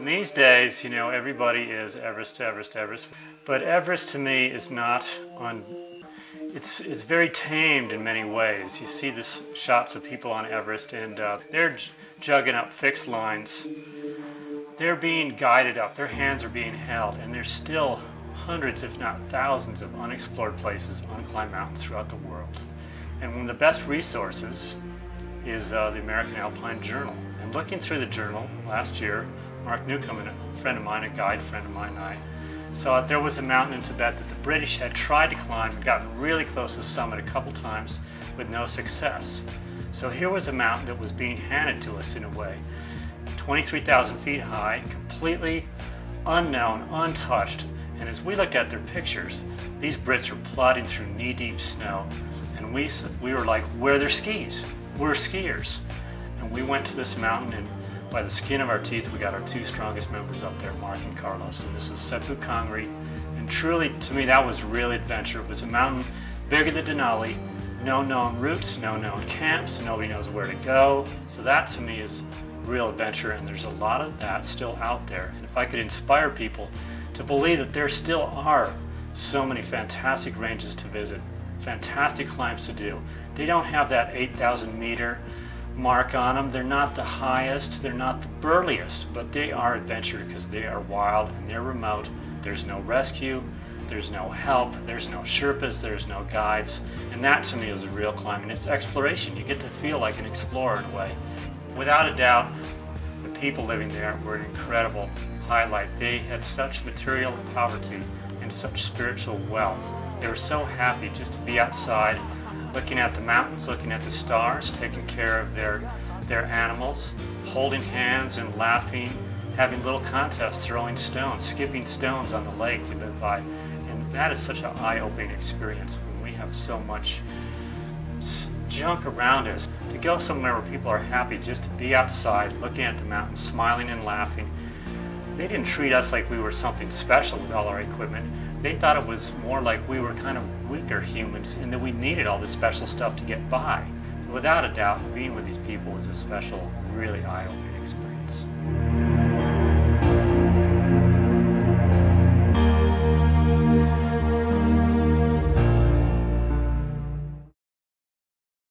These days, you know, everybody is Everest, Everest, Everest. But Everest to me is not on, it's very tamed in many ways. You see this shots of people on Everest and they're jugging up fixed lines. They're being guided up, their hands are being held, and there's still hundreds, if not thousands, of unexplored places, unclimbed mountains throughout the world. And one of the best resources is the American Alpine Journal. And looking through the journal last year, Mark Newcomb, a friend of mine, a guide friend of mine, and I saw that there was a mountain in Tibet that the British had tried to climb and gotten really close to the summit a couple times with no success. So here was a mountain that was being handed to us in a way. 23,000 feet high, completely unknown, untouched. And as we looked at their pictures, these Brits were plodding through knee-deep snow. And we were like, where are their skis? We're skiers. And we went to this mountain, and by the skin of our teeth, we got our two strongest members up there, Mark and Carlos. And this was Sepu Kangri. And truly, to me, that was real adventure. It was a mountain bigger than Denali, no known routes, no known camps, nobody knows where to go. So that, to me, is real adventure, and there's a lot of that still out there. And if I could inspire people to believe that there still are so many fantastic ranges to visit, fantastic climbs to do. They don't have that 8,000 meter mark on them. They're not the highest, they're not the burliest, but they are adventure because they are wild and they're remote. There's no rescue, there's no help, there's no Sherpas, there's no guides. And that to me is a real climbing. It's exploration. You get to feel like an explorer in a way. Without a doubt, the people living there were an incredible highlight. They had such material poverty and such spiritual wealth. They were so happy just to be outside, looking at the mountains, looking at the stars, taking care of their animals, holding hands and laughing, having little contests, throwing stones, skipping stones on the lake we live by. And that is such an eye-opening experience when we have so much junk around us. To go somewhere where people are happy just to be outside, looking at the mountains, smiling and laughing. They didn't treat us like we were something special with all our equipment. They thought it was more like we were kind of weaker humans and that we needed all this special stuff to get by. So without a doubt, being with these people was a special, really eye-opening experience.